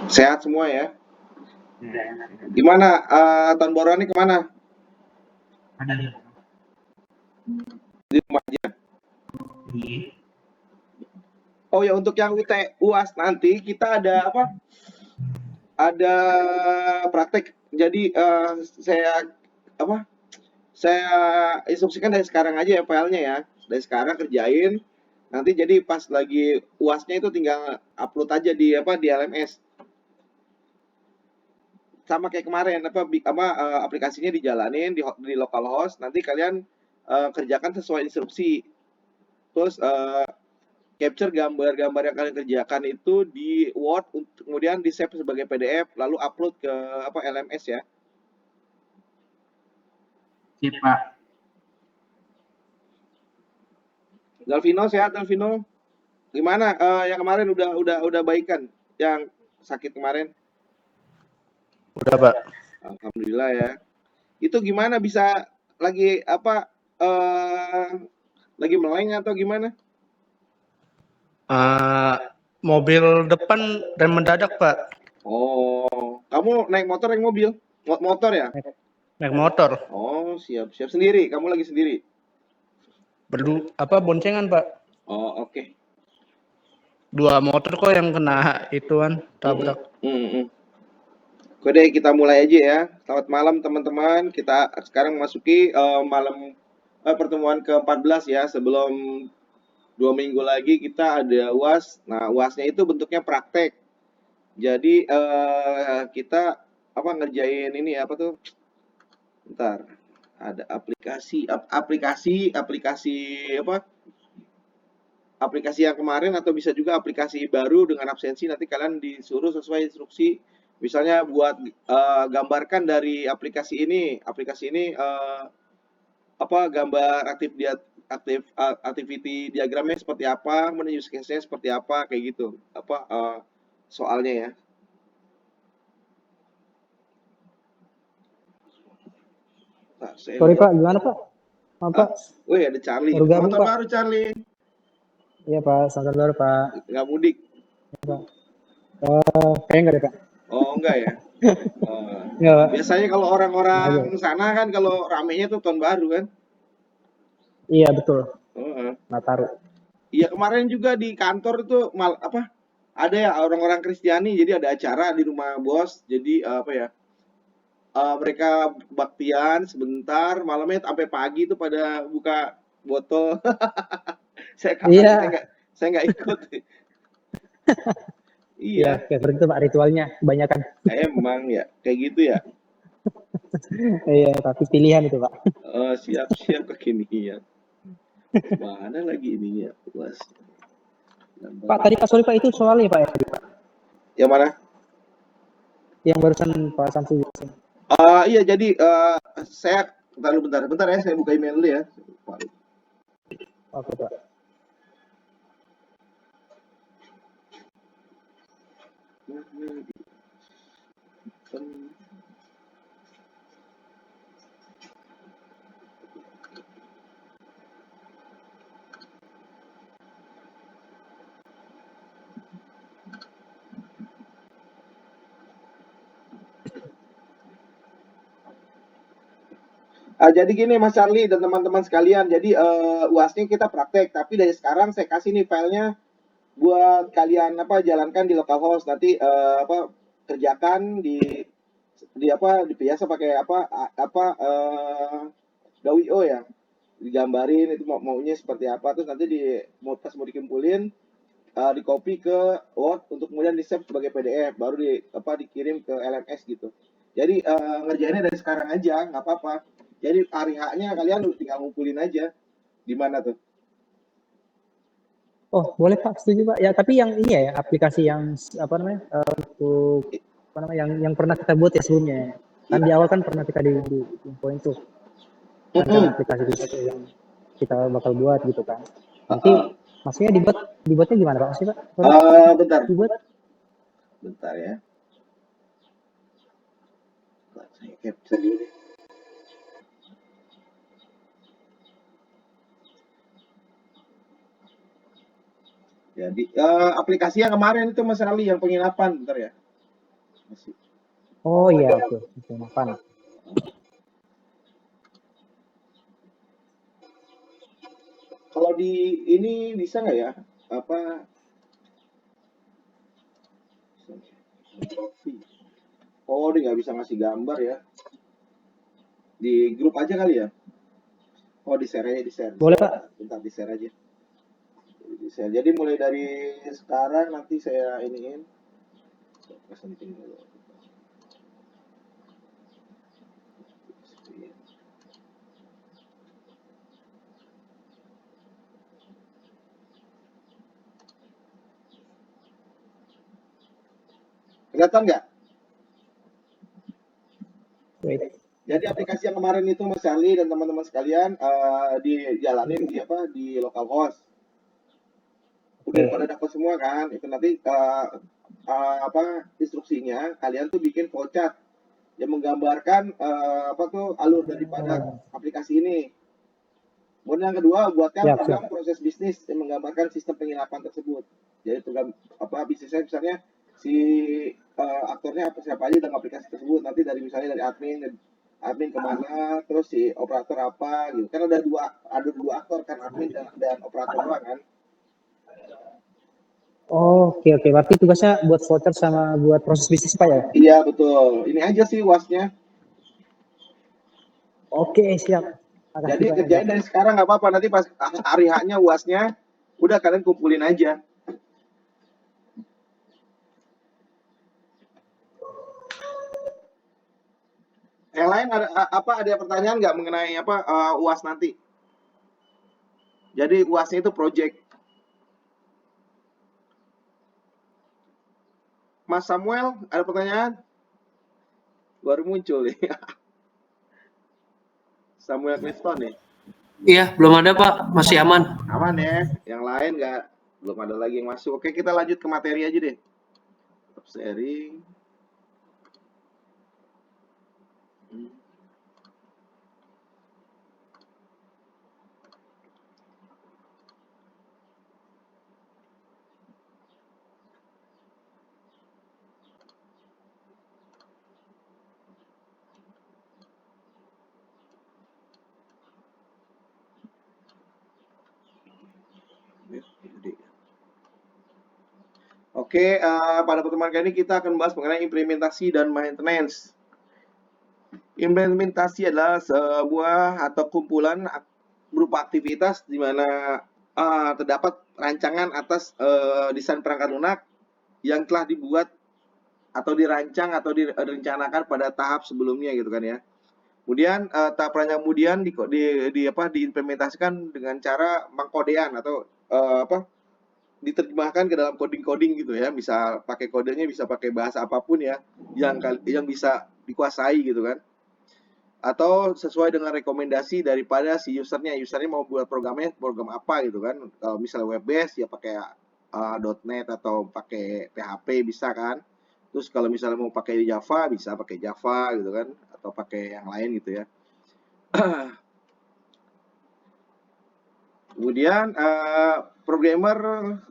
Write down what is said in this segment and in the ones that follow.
Sehat semua ya. Ya, Gimana tahun baruan ini kemana? ada di Di rumah aja. di Oh ya untuk yang UAS nanti kita ada apa? Ada praktek. Jadi saya apa? Saya instruksikan dari sekarang aja ya filenya ya. Dari sekarang kerjain. Nanti jadi pas lagi UASnya itu tinggal upload aja di apa di LMS. Sama kayak kemarin aplikasinya dijalanin di localhost. Nanti kalian kerjakan sesuai instruksi. Terus capture gambar-gambar yang kalian kerjakan itu di Word, kemudian di save sebagai PDF, lalu upload ke apa LMS ya. si Pak. Dalvino sehat Dalvino. Gimana yang kemarin udah baikan yang sakit kemarin? Udah, Pak. Alhamdulillah ya. Itu gimana bisa lagi apa lagi meleng atau gimana? Mobil depan rem mendadak, Pak. Oh, kamu naik motor naik mobil? Motor ya? Naik motor. Oh, siap siap sendiri. Kamu lagi sendiri? Boncengan, Pak. Oh, oke. Dua motor kok yang kena ituan tabrak. Oke deh, kita mulai aja ya. Selamat malam teman-teman. Kita sekarang memasuki pertemuan ke-14 ya. Sebelum 2 minggu lagi kita ada UAS. Nah, UASnya itu bentuknya praktek. Jadi kita apa ngerjain ini apa tuh? Bentar. Ada aplikasi apa? Aplikasi yang kemarin atau bisa juga aplikasi baru dengan absensi, nanti kalian disuruh sesuai instruksi. Misalnya buat gambarkan dari aplikasi ini apa gambar activity diagramnya seperti apa, kemudian use case-nya seperti apa, kayak gitu. Apa soalnya ya. Nah, Sorry Pak, gimana Pak? Pak? Wih, ada Charlie. Baru Selamat gabung, tahun Pak. baru Charlie. Iya Pak, selamat baru Pak. Nggak mudik? Ya, Pak. Kayaknya enggak deh Pak. Oh, enggak ya. Enggak Pak. Biasanya kalau Aja. orang-orang sana kan kalau ramenya tuh tahun baru kan. Iya betul. Heeh. Nataru. Iya kemarin juga di kantor itu ada ya orang-orang Kristiani, jadi ada acara di rumah bos, jadi apa ya mereka baktian sebentar, malamnya sampai pagi itu pada buka botol. Iya. Saya nggak ikut. Iya, Iya, kayak seperti itu Pak ritualnya kebanyakan. emang ya kayak gitu ya. Iya, tapi pilihan itu Pak. Siap-siap kekinian. Mana lagi ininya, bos? Pak tadi Pak sorry Pak itu soalnya Pak ya tadi, Pak. Yang mana? Yang barusan Pak Samsu. Iya jadi saya bentar ya, saya buka email dulu ya. Oke Pak. Jadi gini Mas Charlie dan teman-teman sekalian, jadi UASnya kita praktek, tapi dari sekarang saya kasih nih filenya buat kalian apa jalankan di localhost, nanti kerjakan di biasa pakai Dawio ya, digambarin itu maunya seperti apa, terus nanti pas mau dikumpulin di copy ke Word untuk kemudian di save sebagai PDF, baru dikirim ke LMS gitu. Jadi ngerjainnya dari sekarang aja, nggak apa-apa. Jadi hari H-nya kalian tinggal ngumpulin aja. Di mana tuh? Oh, boleh Pak, setuju Pak. Ya, tapi yang ini ya, aplikasi yang apa namanya? Untuk apa namanya yang pernah kita buat ya sebelumnya. Kan di awal kan pernah kita di infoin tuh. Kan aplikasi itu yang kita bakal buat gitu kan. Nanti maksudnya dibuatnya gimana Pak? Maksudnya Pak? Bentar. Dibuat Bentar ya. Saya capture dulu. Jadi aplikasi yang kemarin itu Mas Ali yang penginapan, bentar ya. Masih. Oh iya, oke. Oke, makan. Kalau di ini bisa nggak ya? Apa? Oh, dia nggak bisa ngasih gambar ya. Di grup aja kali ya? Oh, di share aja, di share, di Boleh, share. Pak? Bentar, di share aja. Di share. Jadi mulai dari sekarang nanti saya iniin. Presenting dulu. Kelihatan nggak? Wait. Jadi aplikasi yang kemarin itu Mas Charlie dan teman-teman sekalian dijalanin di apa di localhost. Udah Oke. pada dapat semua kan? Itu nanti apa instruksinya kalian tuh bikin flowchart yang menggambarkan apa tuh alur daripada Oh, aplikasi ini. Kemudian yang kedua, buatkan siap, program siap. proses bisnis yang menggambarkan sistem penginapan tersebut. Jadi program apa bisnisnya misalnya si aktornya apa siapa aja dalam aplikasi tersebut. Nanti dari misalnya dari admin kemana, terus si operator apa gitu. Kan ada dua aktor kan admin dan operator doang kan. Oh, oke, oke. Berarti tugasnya buat voucher sama buat proses bisnis, Pak ya? Iya betul. Ini aja sih wasnya. Oke, siap. Jadi Makasih banyak, Pak. kerjain dari sekarang nggak apa-apa. Nanti pas hari haknya uasnya, udah kalian kumpulin aja. Yang lain ada pertanyaan nggak mengenai apa uas nanti? Jadi uasnya itu project. Mas Samuel, ada pertanyaan? Baru muncul nih. Samuel Clifton nih. Iya, belum ada Pak, masih aman. Aman ya. Yang lain nggak, belum ada lagi yang masuk. Oke, kita lanjut ke materi aja deh. Sharing. Oke, pada pertemuan kali ini kita akan membahas mengenai implementasi dan maintenance. Implementasi adalah sebuah atau kumpulan berupa aktivitas di mana terdapat rancangan atas desain perangkat lunak yang telah dibuat atau dirancang atau direncanakan pada tahap sebelumnya gitu kan ya. Kemudian tahap yang kemudian diimplementasikan dengan cara mengkodean atau diterjemahkan ke dalam coding-coding gitu ya. Bisa pakai kodenya, bisa pakai bahasa apapun ya yang bisa dikuasai gitu kan. Atau sesuai dengan rekomendasi daripada si usernya mau buat programnya program apa gitu kan. Kalau misalnya web based ya pakai .NET atau pakai PHP bisa kan. Terus kalau misalnya mau pakai Java bisa pakai Java gitu kan, atau pakai yang lain gitu ya. Kemudian programmer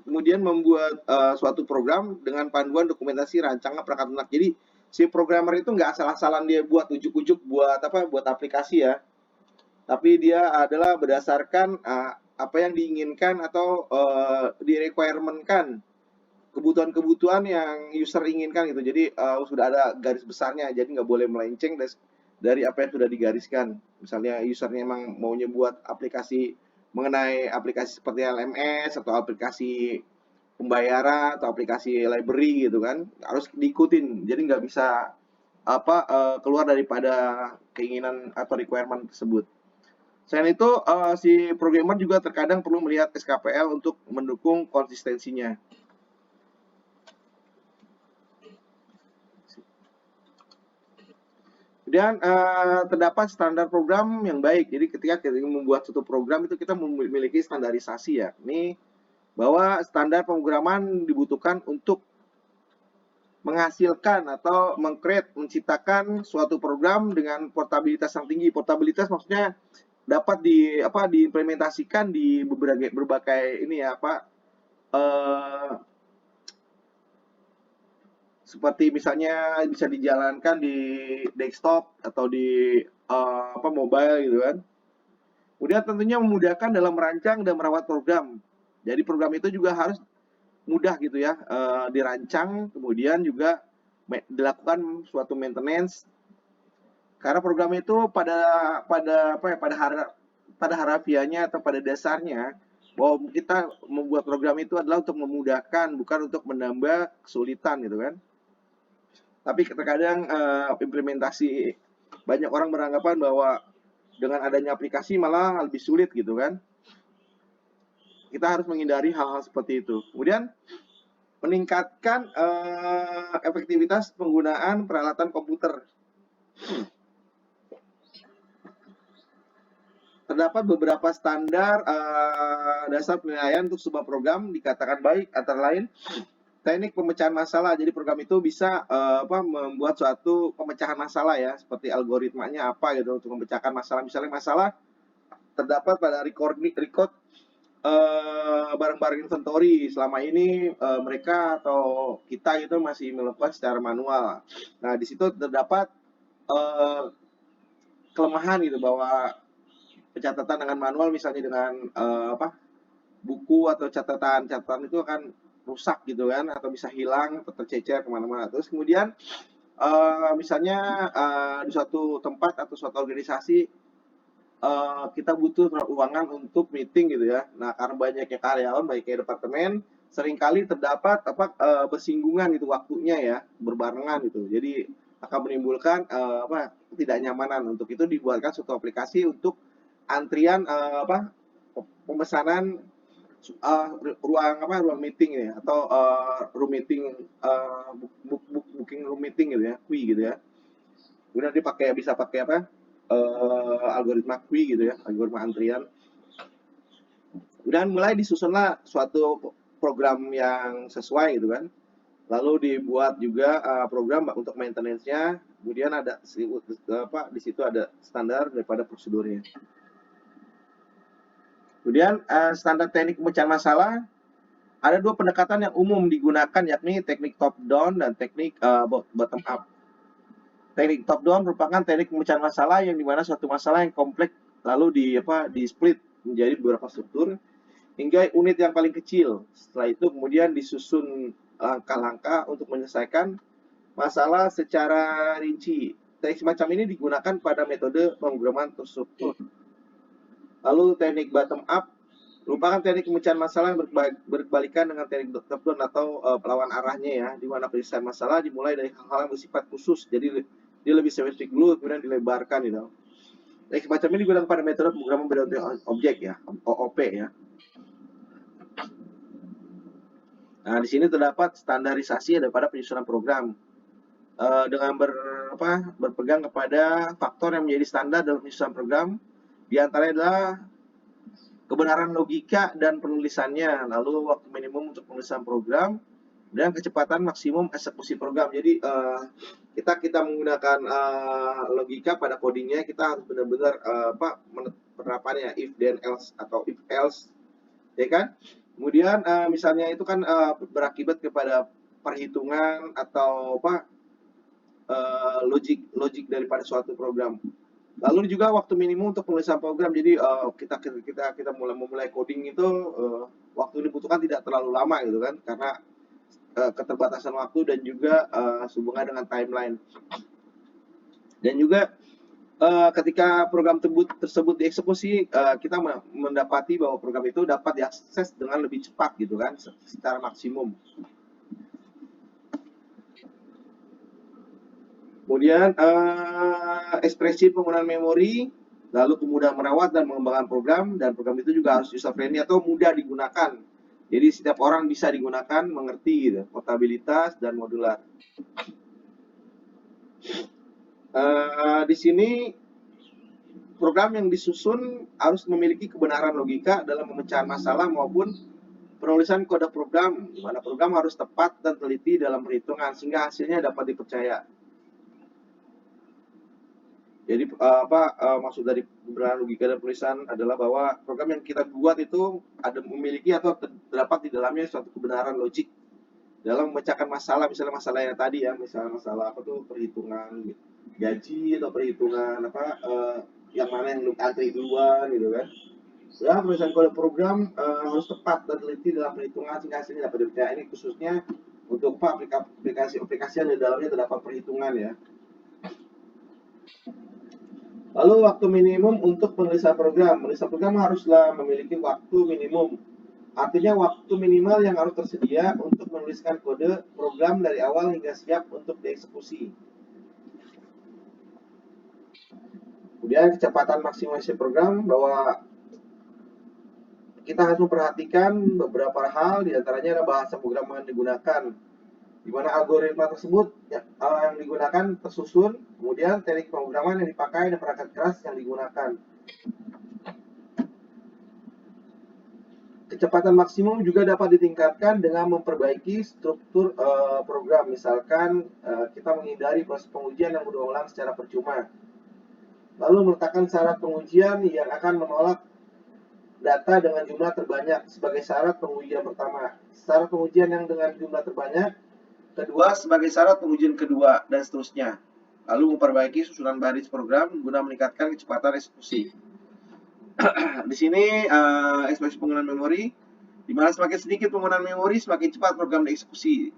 kemudian membuat suatu program dengan panduan dokumentasi rancangan perangkat lunak. Jadi si programmer itu nggak asal-asalan dia buat ujuk-ujuk buat aplikasi ya, tapi dia adalah berdasarkan apa yang diinginkan atau di-requirement-kan, kebutuhan-kebutuhan yang user inginkan gitu. Jadi sudah ada garis besarnya, jadi nggak boleh melenceng dari apa yang sudah digariskan. Misalnya usernya emang maunya buat aplikasi mengenai aplikasi seperti LMS atau aplikasi pembayaran atau aplikasi library gitu kan, harus diikutin. Jadi nggak bisa keluar daripada keinginan atau requirement tersebut. Selain itu, si programmer juga terkadang perlu melihat SKPL untuk mendukung konsistensinya. Kemudian terdapat standar program yang baik. Jadi ketika kita membuat suatu program itu kita memiliki standarisasi ya. Ini bahwa standar pemrograman dibutuhkan untuk menghasilkan atau menciptakan suatu program dengan portabilitas yang tinggi. Portabilitas maksudnya dapat diimplementasikan di berbagai ini ya seperti misalnya bisa dijalankan di desktop atau di mobile gitu kan. Kemudian tentunya memudahkan dalam merancang dan merawat program. Jadi program itu juga harus mudah gitu ya, dirancang, kemudian juga dilakukan suatu maintenance. Karena program itu pada harafiahnya atau pada dasarnya bahwa kita membuat program itu adalah untuk memudahkan, bukan untuk menambah kesulitan gitu kan. Tapi terkadang implementasi banyak orang beranggapan bahwa dengan adanya aplikasi malah lebih sulit gitu kan. Kita harus menghindari hal-hal seperti itu. Kemudian meningkatkan efektivitas penggunaan peralatan komputer. Terdapat beberapa standar dasar penilaian untuk sebuah program dikatakan baik, antara lain teknik pemecahan masalah. Jadi program itu bisa membuat suatu pemecahan masalah ya, seperti algoritmanya apa gitu untuk memecahkan masalah. Misalnya masalah terdapat pada record barang-barang inventory. Selama ini mereka atau kita itu masih melakukan secara manual. Nah, di situ terdapat kelemahan gitu bahwa pencatatan dengan manual misalnya dengan buku atau catatan itu akan rusak gitu kan, atau bisa hilang atau tercecer kemana-mana. Terus kemudian misalnya di suatu tempat atau suatu organisasi kita butuh ruangan untuk meeting gitu ya. Nah, karena banyaknya karyawan, banyaknya departemen, seringkali terdapat bersinggungan gitu waktunya ya, berbarengan gitu. Jadi akan menimbulkan tidak nyamanan. Untuk itu dibuatkan suatu aplikasi untuk antrian pemesanan ruang meeting ya, atau room meeting, booking room meeting gitu ya, QUI gitu ya. Kemudian bisa pakai algoritma QUI gitu ya, algoritma antrian. Kemudian mulai disusunlah suatu program yang sesuai gitu kan. Lalu dibuat juga program untuk maintenance-nya. Kemudian ada di situ ada standar daripada prosedurnya. Kemudian standar teknik pemecahan masalah, ada dua pendekatan yang umum digunakan, yakni teknik top down dan teknik bottom up. Teknik top down merupakan teknik pemecahan masalah yang dimana suatu masalah yang kompleks lalu di split menjadi beberapa struktur hingga unit yang paling kecil. Setelah itu kemudian disusun langkah-langkah untuk menyelesaikan masalah secara rinci. Teknik semacam ini digunakan pada metode pemrograman terstruktur. Lalu teknik bottom up merupakan teknik pemecahan masalah yang berbalikan dengan teknik top down atau pelawan arahnya ya, di mana penyelesaian masalah dimulai dari hal-hal yang bersifat khusus. Jadi dia lebih spesifik dulu, kemudian dilebarkan gitu. Teknik semacam ini digunakan pada metode pemrograman berorientasi objek ya, OOP ya. Nah, di sini terdapat standarisasi daripada penyusunan program dengan berpegang kepada faktor yang menjadi standar dalam penyusunan program. Di antaranya adalah kebenaran logika dan penulisannya, lalu waktu minimum untuk penulisan program, dan kecepatan maksimum eksekusi program. Jadi kita menggunakan logika pada codingnya, kita harus benar-benar penerapannya if then else atau if else, ya kan? Kemudian misalnya itu kan berakibat kepada perhitungan atau logik daripada suatu program. Lalu juga waktu minimum untuk penulisan program. Jadi kita memulai coding itu waktu dibutuhkan tidak terlalu lama gitu kan, karena keterbatasan waktu dan juga sehubungan dengan timeline. Dan juga ketika program tersebut dieksekusi, kita mendapati bahwa program itu dapat diakses dengan lebih cepat gitu kan, secara maksimum. Kemudian ekspresi penggunaan memori, lalu kemudahan merawat dan mengembangkan program, dan program itu juga harus user friendly atau mudah digunakan. Jadi setiap orang bisa digunakan, mengerti gitu, portabilitas dan modular. Di sini program yang disusun harus memiliki kebenaran logika dalam pemecahan masalah maupun penulisan kode program, di mana program harus tepat dan teliti dalam perhitungan sehingga hasilnya dapat dipercaya. Jadi maksud dari kebenaran logika dan penulisan adalah bahwa program yang kita buat itu memiliki atau terdapat di dalamnya suatu kebenaran logik dalam memecahkan masalah, misalnya masalah yang tadi ya, misalnya masalah apa tuh, perhitungan gaji atau perhitungan apa, yang mana yang antri duluan gitu kan. Ya, penulisan kode program harus tepat dan teliti dalam perhitungan sehingga hasilnya dapat dipercaya. Ini khususnya untuk aplikasi yang di dalamnya terdapat perhitungan ya. Lalu waktu minimum untuk penulisan program. Penulisan program haruslah memiliki waktu minimum. Artinya waktu minimal yang harus tersedia untuk menuliskan kode program dari awal hingga siap untuk dieksekusi. Kemudian kecepatan maksimalisasi program, bahwa kita harus memperhatikan beberapa hal, diantaranya ada bahasa program yang digunakan, di mana algoritma tersebut yang digunakan tersusun, kemudian teknik pemrograman yang dipakai dan perangkat keras yang digunakan. Kecepatan maksimum juga dapat ditingkatkan dengan memperbaiki struktur program. Misalkan kita menghindari proses pengujian yang berulang secara percuma. Lalu meletakkan syarat pengujian yang akan menolak data dengan jumlah terbanyak sebagai syarat pengujian pertama. Syarat pengujian yang dengan jumlah terbanyak kedua sebagai syarat pengujian kedua, dan seterusnya. Lalu memperbaiki susunan baris program guna meningkatkan kecepatan eksekusi. Di sini ekspresi penggunaan memori, di mana semakin sedikit penggunaan memori, semakin cepat program dieksekusi.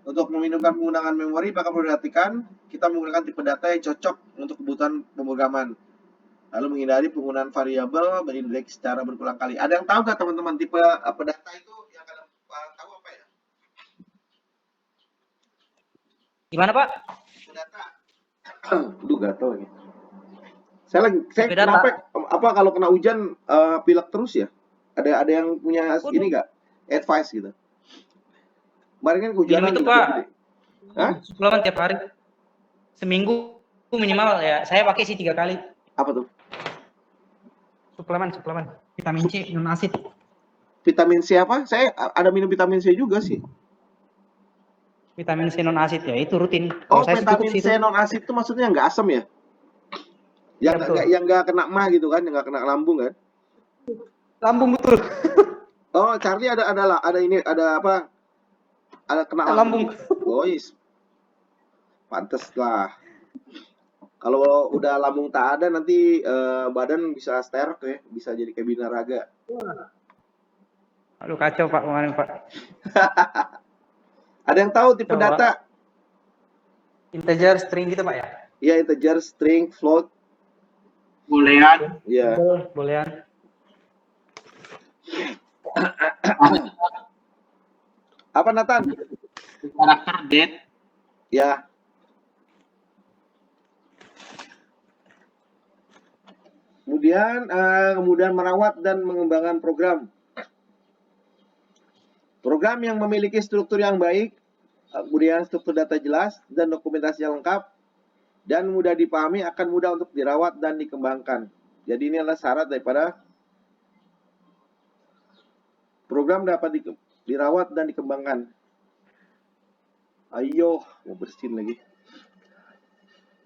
Untuk meminimumkan penggunaan memori, maka perlu diperhatikan kita menggunakan tipe data yang cocok untuk kebutuhan pemrograman. Lalu menghindari penggunaan variabel berindeks secara berulang kali. Ada yang tahu nggak teman-teman tipe apa data itu yang kalian tahu apa ya? Gimana Pak? Tipe data. Duh, gak tahu ini. Saya Tipe data. kenapa apa kalau kena hujan pilek terus ya? Ada yang punya ini nggak? Advice gitu. Kemarin kan kehujanan itu gitu. Pak. Hah? Suplemen tiap hari. Seminggu minimal ya. Saya pakai sih 3 kali. Apa tuh? Suplemen. Vitamin C non asid. Vitamin C apa? Saya ada minum vitamin C juga sih. Vitamin C non asid ya, itu rutin. Oh, Kalau saya vitamin sih C non asid itu maksudnya nggak asam ya? Yang nggak kena mah gitu kan, yang nggak kena lambung kan? Lambung betul. Oh, Charlie ada ini, ada apa? Ada kena lambung. Boys. Pantes lah. Kalau udah lambung tak ada nanti badan bisa sterk ya, bisa jadi kayak binaraga. Aduh kacau Pak kemarin Pak. Ada yang tahu tipe data? Integer, string gitu Pak ya? Iya, integer, string, float. Boolean. Iya. Boolean. Apa Nathan? Karakter date. Ya. Kemudian merawat dan mengembangkan program. Program yang memiliki struktur yang baik, kemudian struktur data jelas dan dokumentasi yang lengkap dan mudah dipahami akan mudah untuk dirawat dan dikembangkan. Jadi ini adalah syarat daripada program dapat dirawat dan dikembangkan. Ayo, mau bersihin lagi.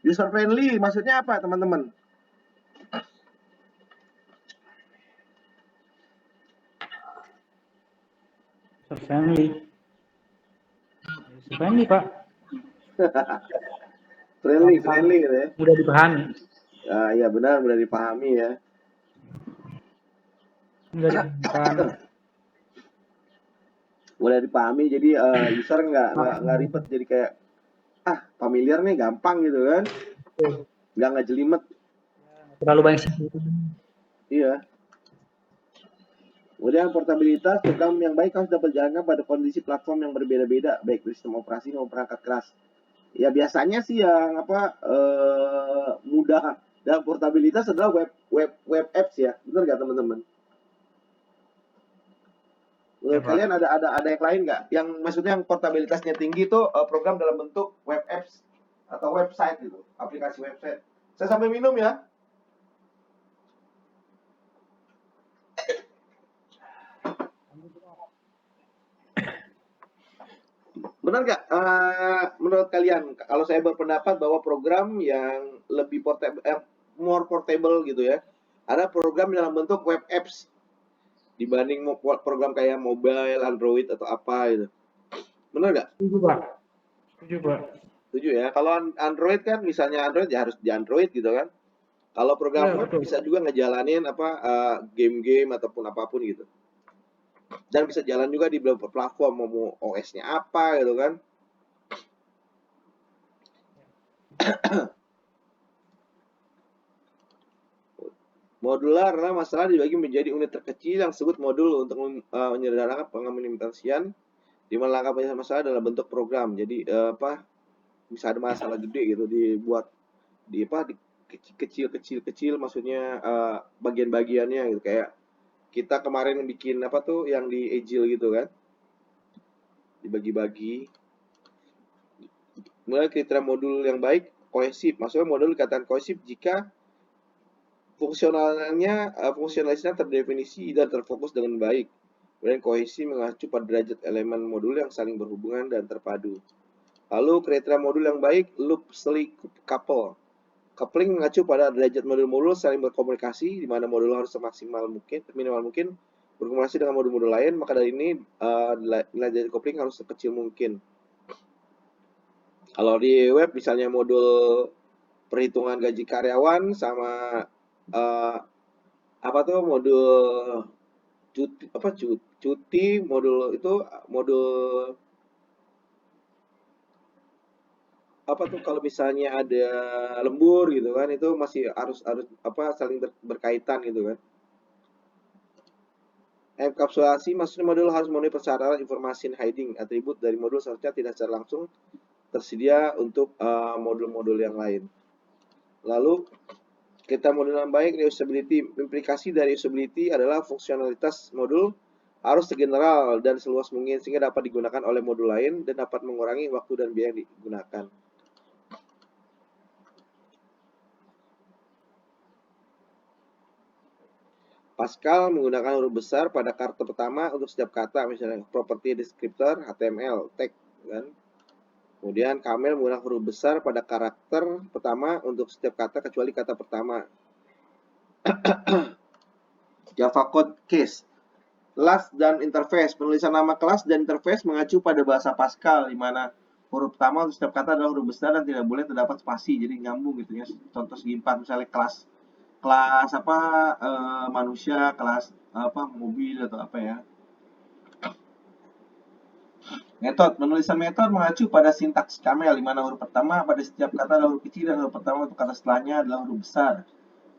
User friendly maksudnya apa, teman-teman? Friendly Pak. friendly gitu ya. Mudah dipahami. Ya benar, mudah dipahami ya. Mudah dipahami, jadi user nggak ribet, jadi kayak familiar nih, gampang gitu kan, nggak jelimet. Terlalu banyak sih. Iya. Kemudian portabilitas, program yang baik harus dapat dijalankan pada kondisi platform yang berbeda-beda, baik sistem operasi maupun perangkat keras. Ya biasanya sih yang mudah dan portabilitas adalah web apps ya, benar nggak teman-teman? Menurut kalian ada yang lain nggak? Yang maksudnya yang portabilitasnya tinggi itu program dalam bentuk web apps atau website gitu, aplikasi website. Saya sambil minum ya. Benar nggak? Menurut kalian, kalau saya berpendapat bahwa program yang lebih more portable gitu ya, ada program dalam bentuk web apps dibanding program kayak mobile, Android atau apa gitu. Bener nggak? Setuju, Pak. Setuju, Pak. Setuju ya. Kalau Android kan, misalnya Android ya harus di Android gitu kan. Kalau program Iya, web betul. bisa juga ngejalanin game-game ataupun apapun gitu. Dan bisa jalan juga di beberapa platform, mau OS-nya apa gitu kan. Modular adalah masalah dibagi menjadi unit terkecil yang disebut modul untuk menyederhanakan pengimplementasian, di mana langkah penyelesaian masalah dalam bentuk program. Jadi bisa ada masalah gede gitu dibuat di kecil-kecil maksudnya bagian-bagiannya gitu, kayak kita kemarin bikin yang di Agile gitu kan, dibagi-bagi. Mulai kriteria modul yang baik, kohesif. Maksudnya modul dikatakan kohesif jika fungsionalitasnya terdefinisi dan terfokus dengan baik. Kemudian kohesi mengacu pada derajat elemen modul yang saling berhubungan dan terpadu. Lalu kriteria modul yang baik, loosely couple. Coupling mengacu pada derajat modul-modul saling berkomunikasi, di mana modul harus minimal mungkin berkomunikasi dengan modul-modul lain. Maka dari ini nilai derajat coupling harus sekecil mungkin. Kalau di web misalnya modul perhitungan gaji karyawan sama modul cuti, modul kalau misalnya ada lembur gitu kan, itu masih harus saling berkaitan gitu kan. Enkapsulasi maksudnya modul harus memenuhi persyaratan information hiding, atribut dari modul seharusnya tidak secara langsung tersedia untuk modul-modul yang lain. Lalu kita modul yang baik, reusability. Implikasi dari reusability adalah fungsionalitas modul harus segeneral dan seluas mungkin sehingga dapat digunakan oleh modul lain dan dapat mengurangi waktu dan biaya yang digunakan. Pascal menggunakan huruf besar pada kata pertama untuk setiap kata, misalnya property descriptor, HTML, tag, kan? Kemudian Camel menggunakan huruf besar pada karakter pertama untuk setiap kata kecuali kata pertama. Java Code Case. Kelas dan interface. Penulisan nama kelas dan interface mengacu pada bahasa Pascal, di mana huruf pertama untuk setiap kata adalah huruf besar dan tidak boleh terdapat spasi, jadi nyambung gitu ya. Contoh segi 4, misalnya kelas manusia, kelas mobil atau apa ya. Metode. Penulisan metode mengacu pada sintaks Camel, di mana huruf pertama pada setiap kata adalah huruf kecil dan huruf pertama untuk kata setelahnya adalah huruf besar.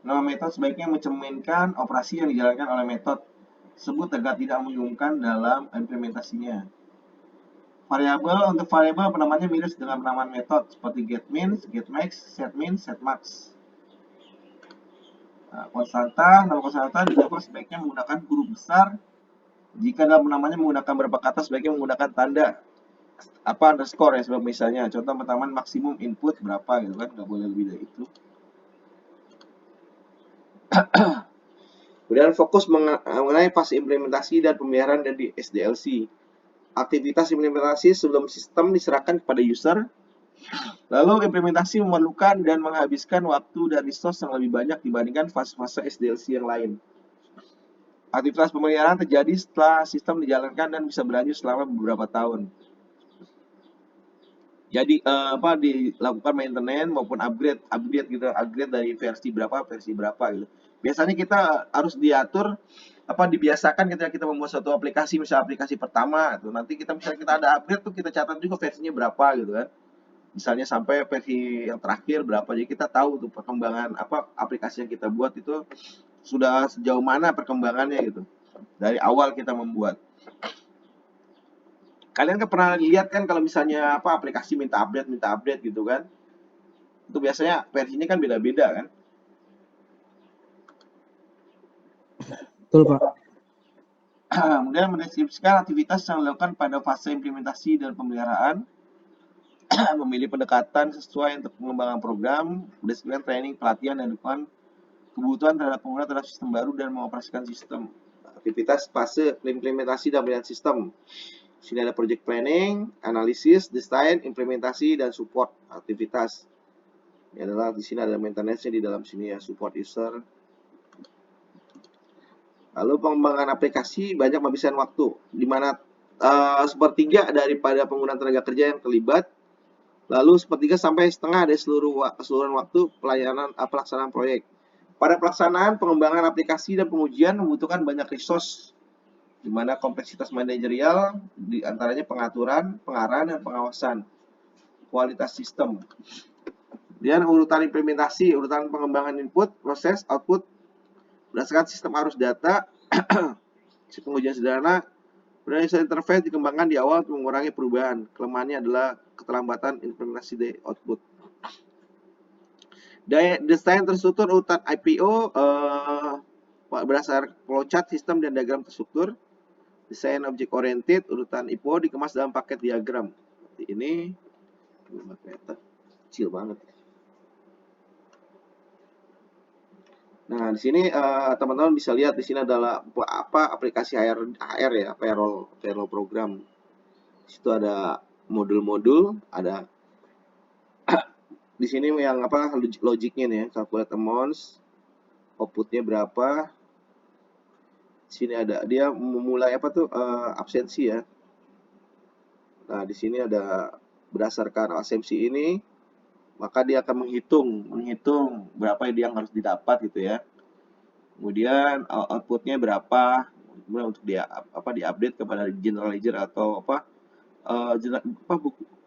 Nama metode sebaiknya mencerminkan operasi yang dijalankan oleh metode tersebut agar tidak membingungkan dalam implementasinya. Variabel. Untuk variabel penamannya mirip dengan penamaan metode seperti getMin, getMax, setMin, setMax. Konstanta. Nama konstanta di Java sebaiknya menggunakan huruf besar. Jika dalam namanya menggunakan berapa kata, sebaiknya menggunakan tanda underscore ya, sebab misalnya contoh pertama maksimum input berapa gitu kan, nggak boleh lebih dari itu. Kemudian fokus mengenai fase implementasi dan pemeliharaan dari SDLC. Aktivitas implementasi sebelum sistem diserahkan kepada user. Lalu implementasi memerlukan dan menghabiskan waktu dan resource yang lebih banyak dibandingkan fase-fase SDLC yang lain. Aktivitas pemeliharaan terjadi setelah sistem dijalankan dan bisa berlanjut selama beberapa tahun. Jadi dilakukan maintenance maupun upgrade dari versi berapa gitu. Biasanya kita harus dibiasakan ketika kita membuat suatu aplikasi, misalnya aplikasi pertama tuh, nanti misalnya kita ada upgrade tuh, kita catat juga versinya berapa gitu kan. Misalnya sampai versi yang terakhir berapa, jadi kita tahu tuh perkembangan aplikasi yang kita buat itu sudah sejauh mana perkembangannya gitu dari awal kita membuat. Kalian kan pernah lihat kan kalau misalnya aplikasi minta update gitu kan, itu biasanya versinya kan beda-beda kan. Betul, Pak. Kemudian mendeskripsikan aktivitas yang dilakukan pada fase implementasi dan pemeliharaan. Memilih pendekatan sesuai untuk pengembangan program, mendeskripsikan training, pelatihan, dan dukungan kebutuhan terhadap pengguna terhadap sistem baru dan mengoperasikan sistem. Aktivitas fase implementasi dan pemeliharaan sistem. Sini ada project planning, analisis, desain, implementasi, dan support aktivitas. Ini adalah di sini ada maintenance-nya di dalam sini ya, support user. Lalu pengembangan aplikasi banyak menghabiskan waktu, di mana sepertiga daripada penggunaan tenaga kerja yang terlibat, lalu sepertiga sampai setengah dari keseluruhan waktu pelaksanaan proyek. Pada pelaksanaan pengembangan aplikasi dan pengujian membutuhkan banyak resource, di mana kompleksitas manajerial di antaranya pengaturan, pengarahan, dan pengawasan kualitas sistem. Kemudian urutan implementasi, urutan pengembangan input, proses, output berdasarkan sistem arus data, si pengujian sederhana, kemudian user interface dikembangkan di awal untuk mengurangi perubahan. Kelemahannya adalah keterlambatan implementasi dari output. Desain terstruktur urutan IPO berdasar flowchart sistem dan diagram terstruktur. Desain object oriented urutan IPO dikemas dalam paket diagram. Seperti ini. Kecil banget. Nah, di sini teman-teman bisa lihat di sini adalah apa aplikasi HR ya, payroll program. Di situ ada modul-modul, ada di sini yang apa logiknya nih, calculate amounts, outputnya berapa. Di sini ada dia memulai apa tuh absensi ya. Nah, di sini ada berdasarkan asumsi ini, maka dia akan menghitung berapa yang harus didapat gitu ya. Kemudian outputnya berapa, kemudian untuk dia diupdate kepada general ledger atau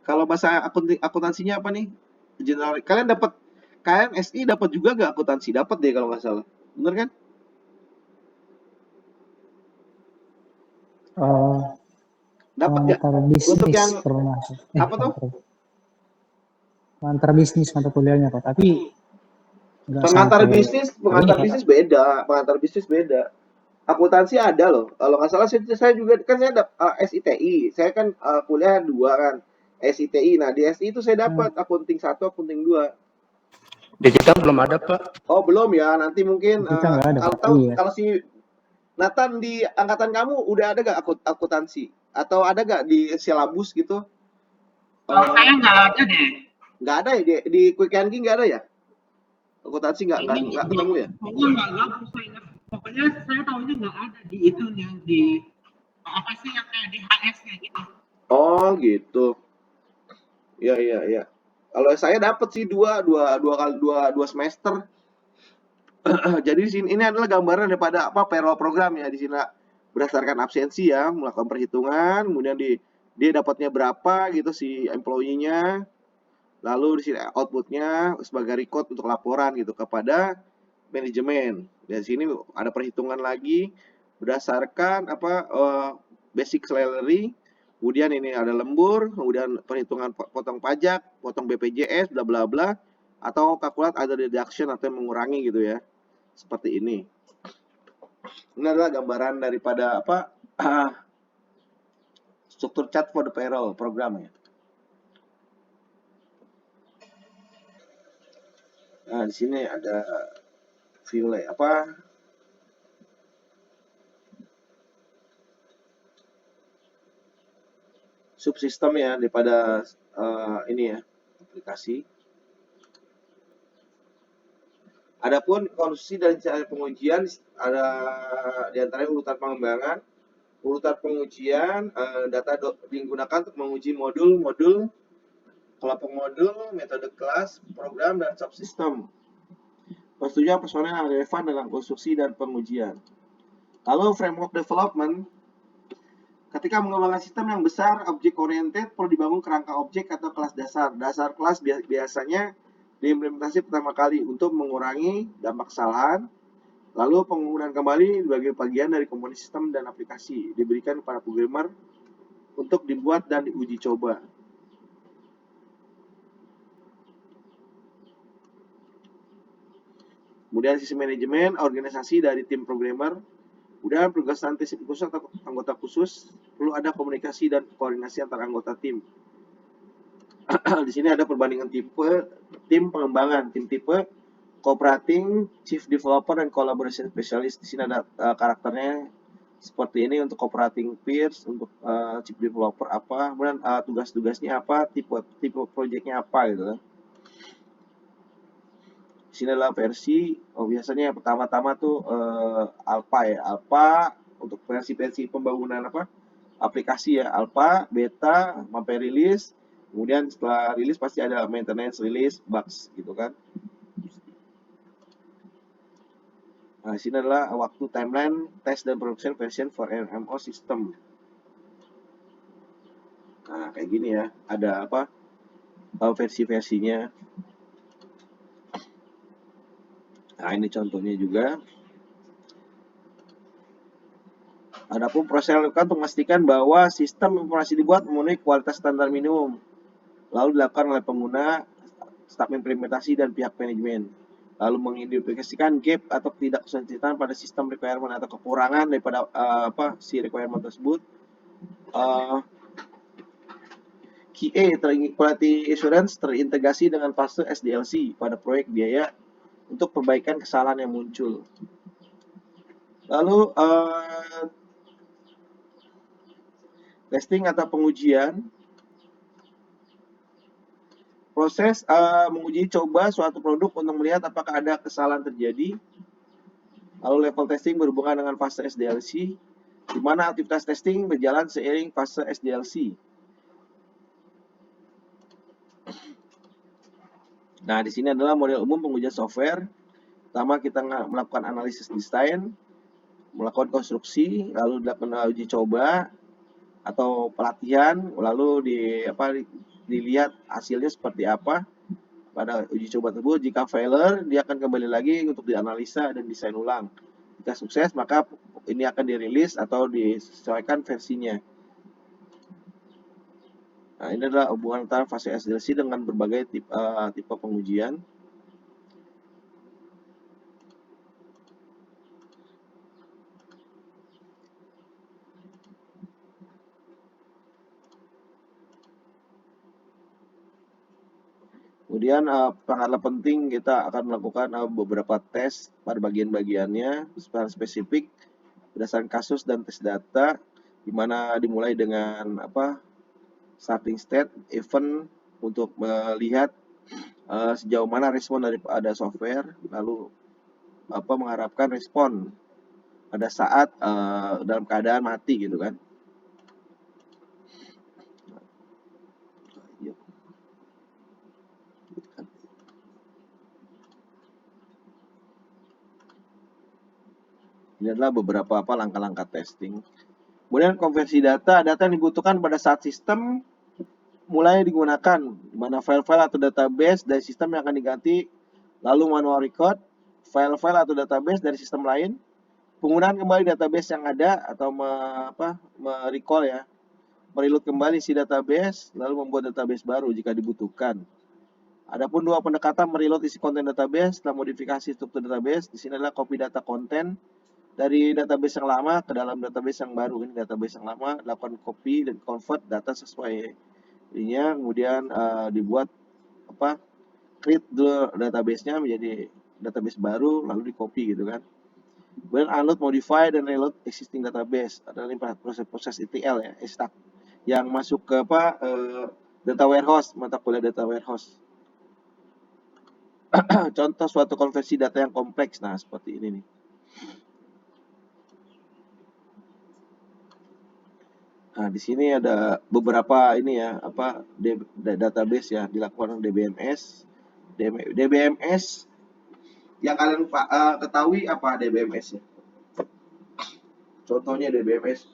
kalau bahasa akuntansinya apa nih? General, kalian SI dapat juga gak akuntansi? Dapat deh kalau nggak salah, bener kan? Dapat nggak? Antar Untuk bisnis yang pernah. apa tuh? Antar bisnis mata kuliahnya Pak, tapi nggak Pengantar sampai bisnis, pengantar bisnis beda. Akuntansi ada loh. Kalau nggak salah saya juga kan saya SITI. Saya kan kuliah 2 kan. SITI. Nah, di SI itu saya dapat akunting 1, akunting 2. Di kita belum ada, Pak. Oh, belum ya. Nanti mungkin kita nggak ada kalau Pak. tahu Iya. kalau si Nathan di angkatan kamu udah ada gak akuntansi? Atau ada gak di silabus gitu? Kalau saya nggak ada deh. Nggak ada ya di Quick Yangi nggak ada ya? Akuntansi nggak ketemu ya? Pokoknya nggak gabung saya. Pokoknya saya tahunya nggak ada di itunya di apa sih yang kayak di HS-nya gitu. Oh gitu. Iya. Kalau saya dapat sih dua semester. Jadi di sini ini adalah gambaran daripada payroll program ya. Di sini berdasarkan absensi ya, melakukan perhitungan, kemudian dia dapatnya berapa gitu si employee-nya. Lalu di sini outputnya sebagai record untuk laporan gitu kepada manajemen. Di sini ada perhitungan lagi berdasarkan basic salary, kemudian ini ada lembur, kemudian perhitungan potong pajak, potong BPJS, bla bla bla, atau kalkulat ada deduction atau mengurangi gitu ya. Seperti ini. Ini adalah gambaran daripada struktur chart for the payroll program ya. Nah, di sini ada file subsistem ya daripada ini ya aplikasi. Adapun konstruksi dan cara pengujian ada diantaranya urutan pengembangan, urutan pengujian, data digunakan untuk menguji modul-modul, kelompok modul, metode kelas, program, dan subsistem. Persetujuan personel yang relevan dalam konstruksi dan pengujian. Lalu framework development, ketika mengembangkan sistem yang besar, object oriented perlu dibangun kerangka objek atau kelas dasar. Dasar kelas biasanya diimplementasi pertama kali untuk mengurangi dampak kesalahan. Lalu penggunaan kembali sebagai bagian dari komponen sistem dan aplikasi diberikan kepada programmer untuk dibuat dan diuji coba. Kemudian sisi manajemen, organisasi dari tim programmer. Kemudian penugasan tim khusus atau anggota khusus, perlu ada komunikasi dan koordinasi antar anggota tim. Di sini ada perbandingan tim pengembangan, tim tipe, cooperating, chief developer, dan collaboration specialist. Di sini ada karakternya seperti ini untuk cooperating peers, untuk chief developer apa, kemudian tugas-tugasnya apa, tipe projectnya apa gitu kan. Di sini adalah versi, biasanya pertama-tama tuh alpha ya, alpha untuk versi pembangunan aplikasi ya, alpha, beta, sampai rilis. Kemudian setelah rilis pasti ada maintenance, release, bugs gitu kan. Nah, sini adalah waktu timeline, test dan production version for MMO system. Nah, kayak gini ya, ada apa? Versi-versinya. Nah, ini contohnya juga. Adapun proses yang dilakukan untuk memastikan bahwa sistem informasi dibuat memenuhi kualitas standar minimum, lalu dilakukan oleh pengguna, staf implementasi, dan pihak manajemen. Lalu mengidentifikasikan gap atau ketidaksesuaian pada sistem requirement atau kekurangan daripada si requirement tersebut. QA Quality Assurance terintegrasi dengan fase SDLC pada proyek biaya untuk perbaikan kesalahan yang muncul. Lalu testing atau pengujian, proses menguji coba suatu produk untuk melihat apakah ada kesalahan terjadi. Lalu level testing berhubungan dengan fase SDLC, di mana aktivitas testing berjalan seiring fase SDLC. Nah, di sini adalah model umum pengujian software. Pertama, kita melakukan analisis desain, melakukan konstruksi, lalu dilakukan uji coba atau pelatihan, lalu dilihat hasilnya seperti apa pada uji coba tersebut. Jika failure, dia akan kembali lagi untuk dianalisa dan desain ulang. Jika sukses, maka ini akan dirilis atau disesuaikan versinya. Nah, ini adalah hubungan antara fase SDLC dengan berbagai tipe pengujian. Kemudian sangatlah penting kita akan melakukan beberapa tes pada bagian-bagiannya secara spesifik berdasarkan kasus dan tes data, di mana dimulai dengan starting state, event untuk melihat sejauh mana respon daripada software, lalu mengharapkan respon pada saat dalam keadaan mati gitu kan. Ini adalah beberapa langkah-langkah testing. Kemudian konversi data yang dibutuhkan pada saat sistem mulai digunakan, di mana file-file atau database dari sistem yang akan diganti, lalu manual record, file-file atau database dari sistem lain, penggunaan kembali database yang ada atau merecall ya, mereload kembali si database, lalu membuat database baru jika dibutuhkan. Adapun dua pendekatan mereload isi konten database, setelah modifikasi struktur database, di sini adalah copy data konten dari database yang lama ke dalam database yang baru. Ini database yang lama, lakukan copy dan convert data sesuai ininya, kemudian dibuat create database-nya menjadi database baru, lalu di copy gitu kan. Kemudian unload, modify, dan reload existing database. Adalah proses ETL ya, extract yang masuk ke data warehouse, mata kuliah data warehouse. Contoh suatu konversi data yang kompleks, nah seperti ini nih. Nah, di sini ada beberapa ini ya, database ya dilakukan DBMS. DBMS yang kalian ketahui apa DBMS ya? Contohnya DBMS.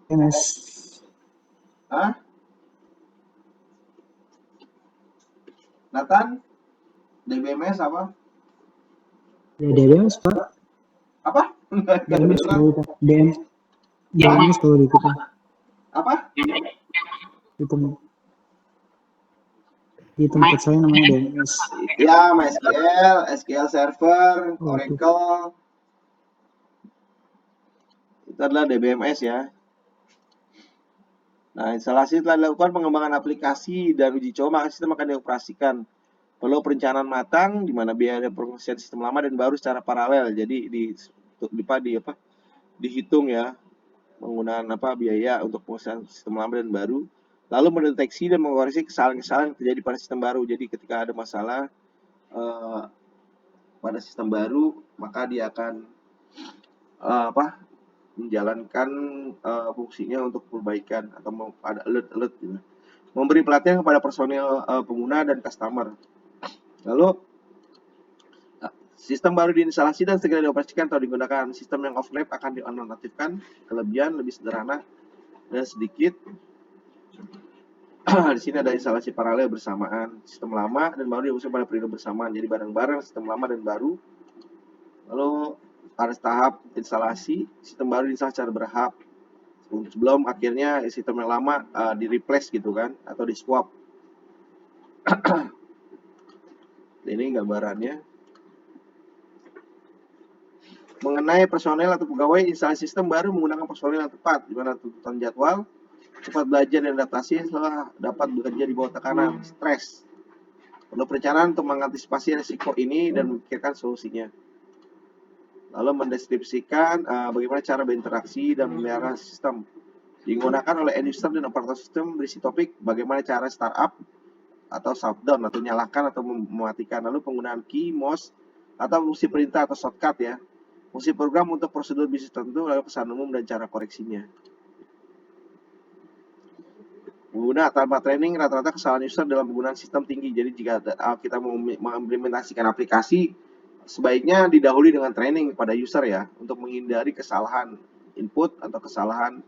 DBMS. Hah? Nathan? DBMS apa? Ya DBMS Pak. Apa? DBMS tahu Pak. DBMS tahu di kita. Apa? Di tempat saya namanya DBMS. Ya, MySQL, SQL Server, Oracle. Itu adalah DBMS ya. Nah, instalasi telah dilakukan pengembangan aplikasi dan uji coba, maka sistem akan dioperasikan. Perlu perencanaan matang, di mana biaya pengisian sistem lama dan baru secara paralel. Jadi dihitung ya penggunaan biaya untuk pengisian sistem lama dan baru. Lalu mendeteksi dan mengoreksi kesalahan-kesalahan yang terjadi pada sistem baru. Jadi ketika ada masalah pada sistem baru, maka dia akan menjalankan fungsinya untuk perbaikan atau ada alert gitu. Memberi pelatihan kepada personil pengguna dan customer. Lalu sistem baru diinstalasi dan segera dioperasikan atau digunakan. Sistem yang off-lab akan dinonaktifkan. Kelebihan lebih sederhana dan sedikit. Di sini ada instalasi paralel bersamaan. Sistem lama dan baru diusahakan pada periode bersamaan. Jadi bareng-bareng sistem lama dan baru. Lalu pada tahap instalasi, sistem baru diinstalasi secara bertahap. Sebelum akhirnya sistem yang lama di-replace gitu kan, atau di-swap. Ini gambarannya. Mengenai personel atau pegawai, instalasi sistem baru menggunakan personel yang tepat, di mana tuntutan jadwal, cepat belajar dan adaptasi setelah dapat bekerja di bawah tekanan, stres. Perlu perencanaan untuk mengantisipasi risiko ini dan memikirkan solusinya. Lalu mendeskripsikan bagaimana cara berinteraksi dan memelihara sistem. Digunakan oleh end user dan operator sistem berisi topik bagaimana cara startup atau shutdown atau nyalakan atau mematikan. Lalu penggunaan key, mouse, atau fungsi perintah atau shortcut ya. Fungsi program untuk prosedur bisnis tertentu, lalu pesan umum dan cara koreksinya. Pengguna tanpa training, rata-rata kesalahan user dalam penggunaan sistem tinggi. Jadi jika kita mau mengimplementasikan aplikasi, sebaiknya didahului dengan training pada user ya, untuk menghindari kesalahan input atau kesalahan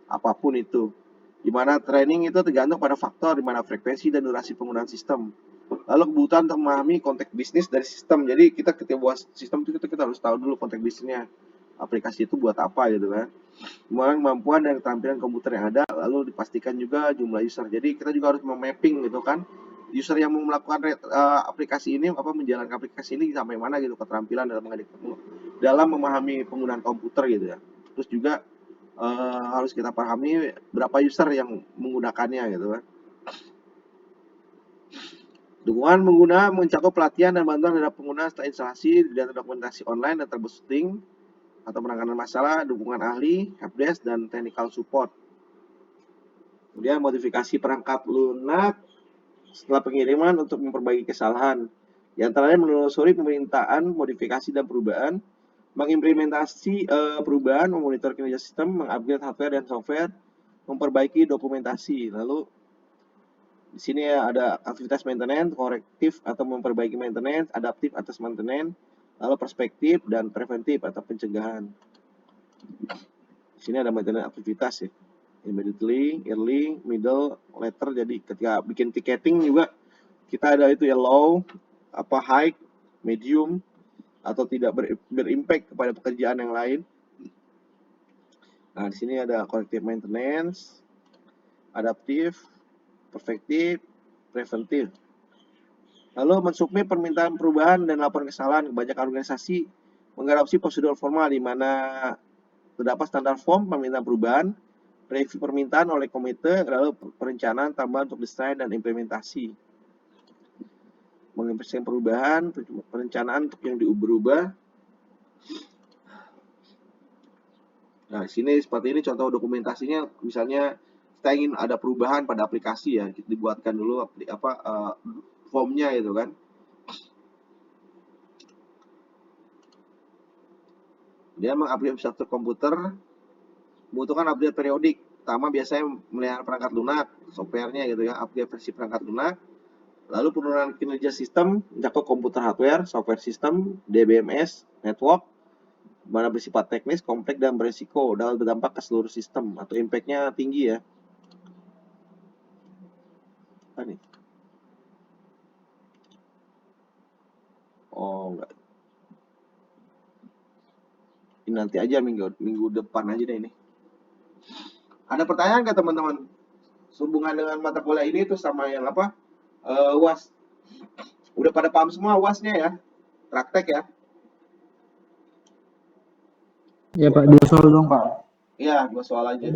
apapun itu. Di mana training itu tergantung pada faktor, di mana frekuensi dan durasi penggunaan sistem. Lalu kebutuhan untuk memahami konteks bisnis dari sistem. Jadi kita ketika buat sistem itu kita harus tahu dulu konteks bisnisnya. Aplikasi itu buat apa gitu kan. Kemudian kemampuan dan keterampilan komputer yang ada, lalu dipastikan juga jumlah user. Jadi kita juga harus memapping gitu kan. User yang mau melakukan aplikasi ini, menjalankan aplikasi ini sampai mana gitu keterampilan dalam memahami penggunaan komputer gitu ya. Terus juga harus kita pahami berapa user yang menggunakannya gitu kan. Dukungan pengguna mencakup pelatihan dan bantuan terhadap pengguna setelah instalasi dan dokumentasi online dan troubleshooting atau penanganan masalah, dukungan ahli, helpdesk, dan technical support. Kemudian modifikasi perangkat lunak setelah pengiriman untuk memperbaiki kesalahan. Di antaranya menelusuri permintaan, modifikasi, dan perubahan, mengimplementasi perubahan, memonitor kinerja sistem, mengupgrade hardware dan software, memperbaiki dokumentasi. Lalu di sini ada aktivitas maintenance, korektif atau memperbaiki maintenance, adaptif atas maintenance, lalu perspektif dan preventif atau pencegahan. Di sini ada maintenance aktivitas ya. Immediately, early, middle, later. Jadi ketika bikin ticketing juga kita ada itu ya, low, high, medium, atau tidak berimpact kepada pekerjaan yang lain. Nah, di sini ada corrective maintenance, adaptif, perfektif, preventif. Lalu mensubmit permintaan perubahan dan laporan kesalahan. Kebanyakan organisasi mengadopsi prosedur formal di mana terdapat standar form permintaan perubahan, review permintaan oleh komite, lalu perencanaan tambahan untuk desain dan implementasi. Mengimplementasikan perubahan, perencanaan untuk yang diubah-ubah. Nah, di sini seperti ini contoh dokumentasinya, misalnya kita ingin ada perubahan pada aplikasi ya, dibuatkan dulu formnya itu kan. Dia mengupdate infrastruktur komputer, membutuhkan update periodik. Pertama biasanya melihara perangkat lunak, softwarenya gitu ya, update versi perangkat lunak. Lalu penurunan kinerja sistem, mencakup komputer hardware, software system, DBMS, network, mana bersifat teknis, kompleks, dan berisiko dapat berdampak ke seluruh sistem atau impact-nya tinggi ya. Apa nih? Oh enggak. Ini nanti aja minggu depan aja deh ini. Ada pertanyaan nggak teman-teman? Hubungan dengan mata kuliah ini tuh sama yang UAS. Udah pada paham semua UASnya ya? Praktek ya? Ya Pak, 2 soal dong Pak. Iya, 2 soal aja.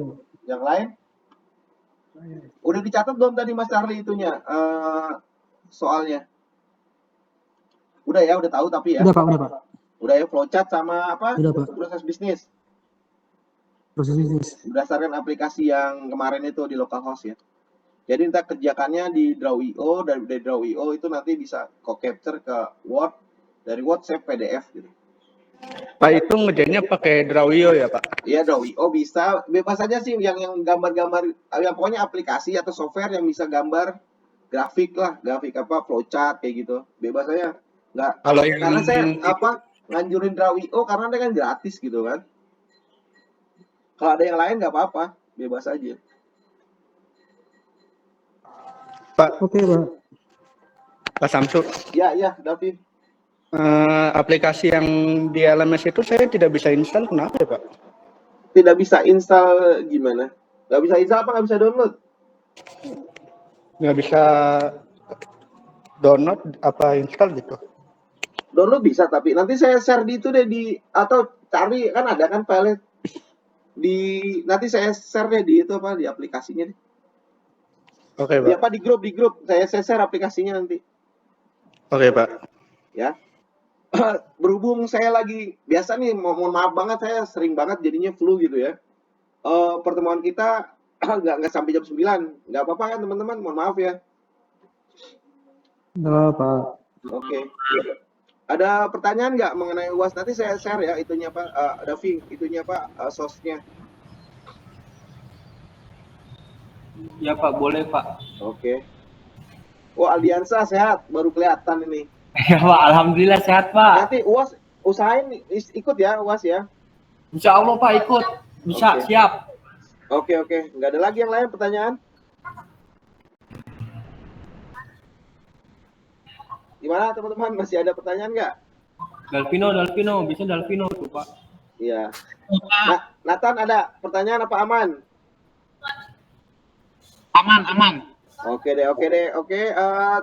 Yang lain? Udah dicatat belum tadi Mas Charlie itunya soalnya? Udah ya, udah tahu tapi ya? Udah Pak. Udah ya, flowchart sama Udah Pak, proses bisnis. proses bisnis. Berdasarkan aplikasi yang kemarin itu di localhost ya. Jadi kita kerjakannya di Draw.io, dari Draw.io itu nanti bisa co-capture ke Word, dari Word save PDF gitu. Pak itu ngerjainnya pakai Drawio ya Pak? Iya dong, bisa. Bebas aja sih yang gambar-gambar, yang pokoknya aplikasi atau software yang bisa gambar grafik lah, grafik apa, flowchart kayak gitu. Bebas aja. Nggak, Kalau yang karena saya nganjurin Drawio karena dia kan gratis gitu kan. Kalau ada yang lain nggak apa-apa, bebas aja. Pak, Oke, Pak. Pak Samsu, Ya, David. aplikasi yang di LMS itu saya tidak bisa install, kenapa ya Pak? Tidak bisa install gimana? Nggak bisa install apa nggak bisa download? Nggak bisa download apa install gitu? Download bisa, tapi nanti saya share di itu deh atau cari kan ada kan file nanti saya share deh di itu apa di aplikasinya deh. Oke Di Pak. apa di grup saya share aplikasinya nanti Oke Pak. ya. Berhubung saya lagi biasa nih, mohon maaf banget saya sering banget jadinya flu gitu ya. Pertemuan kita nggak sampai jam 9. Nggak apa-apa kan teman-teman, mohon maaf ya. Nggak apa. Oke. Ada pertanyaan nggak mengenai UAS? Nanti saya share ya itunya Pak, Davi, itunya Pak, sosnya. Ya Pak, boleh Pak. Oke. Oh, Aldiansa sehat, baru kelihatan ini. Ya Pak, alhamdulillah sehat Pak. Nanti UAS usahain ikut ya UAS ya. Insya Allah Pak ikut. Bisa, Oke. siap. Oke. Nggak ada lagi yang lain pertanyaan? Gimana teman-teman? Masih ada pertanyaan nggak? Dalvino, bisa Dalvino tuh Pak. Iya. Nathan ada pertanyaan apa aman? Aman. Oke deh.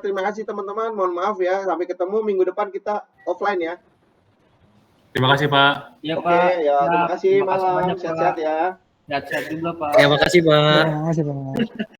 Terima kasih teman-teman. Mohon maaf ya. Sampai ketemu minggu depan kita offline ya. Terima kasih Pak. Ya Oke, Pak. ya terima kasih Terima kasih malam. banyak, Sehat-sehat Pak. ya. Sehat-sehat juga Pak. Terima kasih Pak. Terima kasih, Pak.